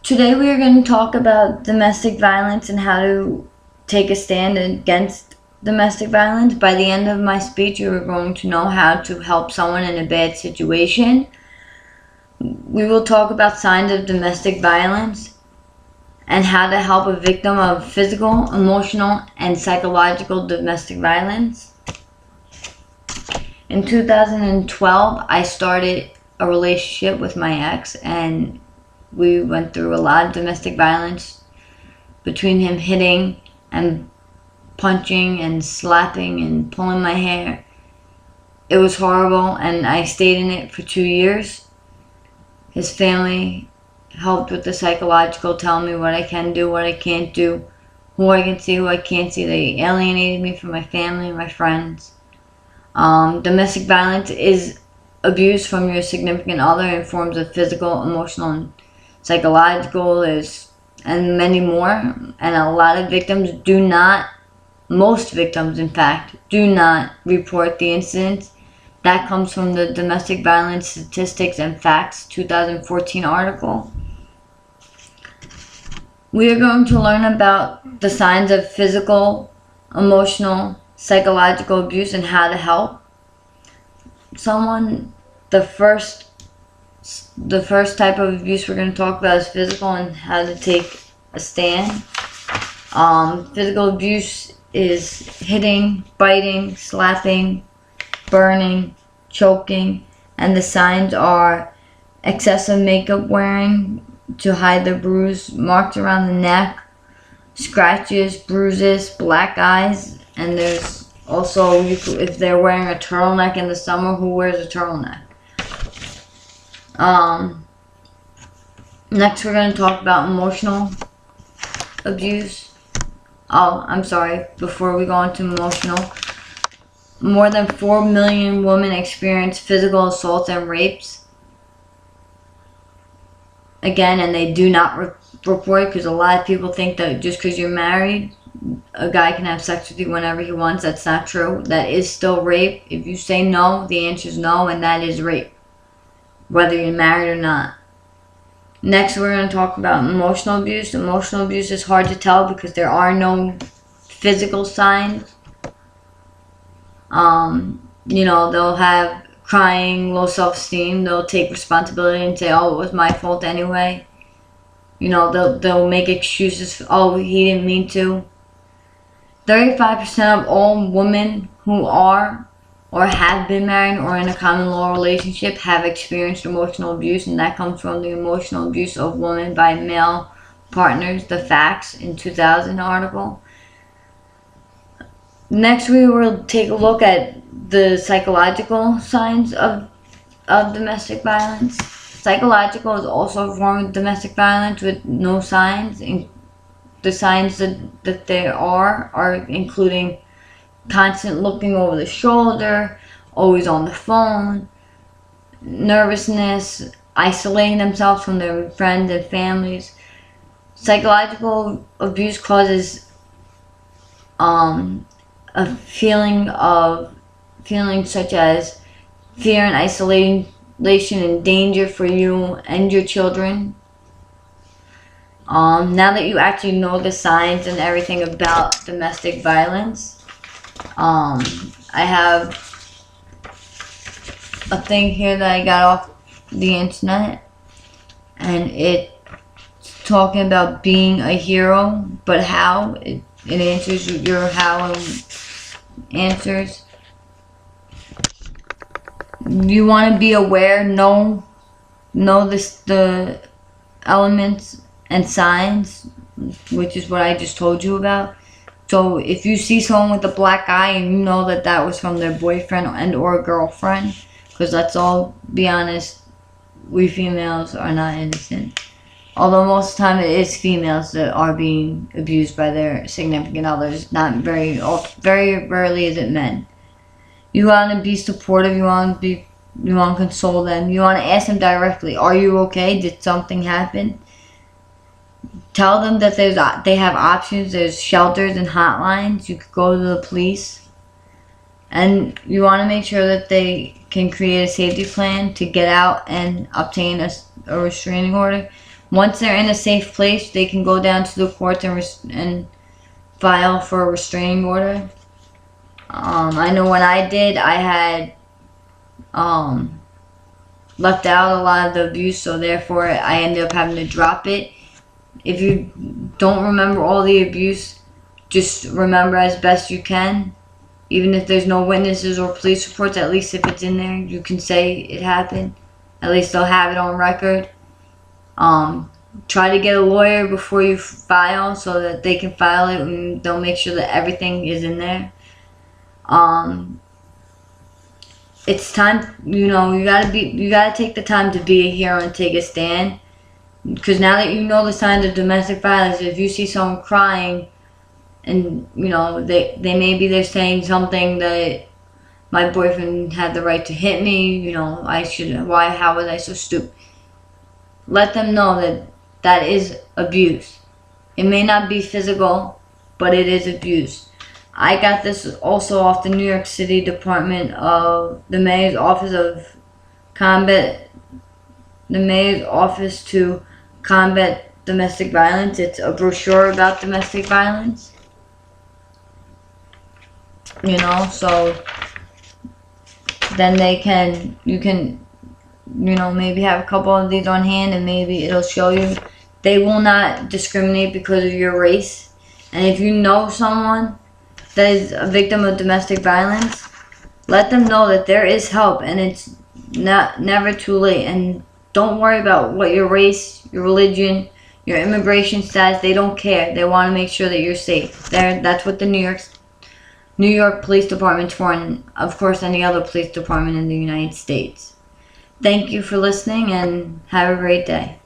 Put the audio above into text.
Today we are going to talk about domestic violence and how to take a stand against domestic violence. By the end of my speech, you are going to know how to help someone in a bad situation. We will talk about signs of domestic violence and how to help a victim of physical, emotional, and psychological domestic violence. In 2012, I started a relationship with my ex, and we went through a lot of domestic violence between him hitting and punching and slapping and pulling my hair. It was horrible, and I stayed in it for 2 years. His family helped with the psychological, telling me what I can do, what I can't do, who I can see, who I can't see. They alienated me from my family and my friends. Domestic violence is abuse from your significant other in forms of physical, emotional, and psychological, and many more. And a lot of victims most victims in fact, do not report the incidents. That comes from the Domestic Violence Statistics and Facts 2014 article. We are going to learn about the signs of physical, emotional, psychological abuse and how to help someone. The first type of abuse we're going to talk about is physical and how to take a stand. Physical abuse is hitting, biting, slapping, burning, choking, and the signs are excessive makeup wearing to hide the bruise, marks around the neck, scratches, bruises, black eyes, and there's also, if they're wearing a turtleneck in the summer, who wears a turtleneck? Next we're going to talk about emotional abuse. Before we go into emotional, more than 4 million women experience physical assaults and rapes. Again, and they do not report, because a lot of people think that just because you're married, a guy can have sex with you whenever he wants. That's not true. That is still rape. If you say no, the answer is no, and that is rape, whether you're married or not. Next, we're going to talk about emotional abuse. Emotional abuse is hard to tell because there are no physical signs. They'll have crying, low self-esteem. They'll take responsibility and say, "Oh, it was my fault anyway." They'll make excuses. "Oh, he didn't mean to." 35% of all women who are or have been married or in a common law relationship have experienced emotional abuse, and that comes from the emotional abuse of women by male partners, the Facts in 2000 article. Next, we will take a look at the psychological signs of domestic violence. Psychological is also a form of domestic violence with no signs. The signs that there are including constant looking over the shoulder, always on the phone, nervousness, isolating themselves from their friends and families. Psychological abuse causes a feelings such as fear and isolation and danger for you and your children. Now that you actually know the signs and everything about domestic violence, I have a thing here that I got off the internet, and it's talking about being a hero, but how. It answers your how and answers. You want to be aware, know the elements and signs, which is what I just told you about. So if you see someone with a black eye and you know that was from their boyfriend and or girlfriend, because let's all be honest, we females are not innocent. Although most of the time it is females that are being abused by their significant others. Very rarely is it men. You want to be supportive. You want to console them. You want to ask them directly, "Are you okay? Did something happen?" Tell them that they have options. There's shelters and hotlines. You could go to the police. And you want to make sure that they can create a safety plan to get out and obtain a restraining order. Once they're in a safe place, they can go down to the court and file for a restraining order. I know when I did, I had left out a lot of the abuse, so therefore I ended up having to drop it. If you don't remember all the abuse, just remember as best you can. Even if there's no witnesses or police reports, at least if it's in there, you can say it happened. At least they'll have it on record. Try to get a lawyer before you file so that they can file it and they'll make sure that everything is in there. It's time, you gotta take the time to be a hero and take a stand. Because now that you know the signs of domestic violence, if you see someone crying and, maybe they're saying something that my boyfriend had the right to hit me, how was I so stupid? Let them know that that is abuse. It may not be physical, but it is abuse. I got this also off the New York City Department of the Mayor's Office to Combat Domestic Violence. It's a brochure about domestic violence. So then you can maybe have a couple of these on hand and maybe it'll show you. They will not discriminate because of your race. And if you know someone that is a victim of domestic violence, let them know that there is help and it's never too late. And don't worry about what your race, your religion, your immigration status, they don't care. They want to make sure that you're safe. That's what the New York Police Department's for, and of course any other police department in the United States. Thank you for listening and have a great day.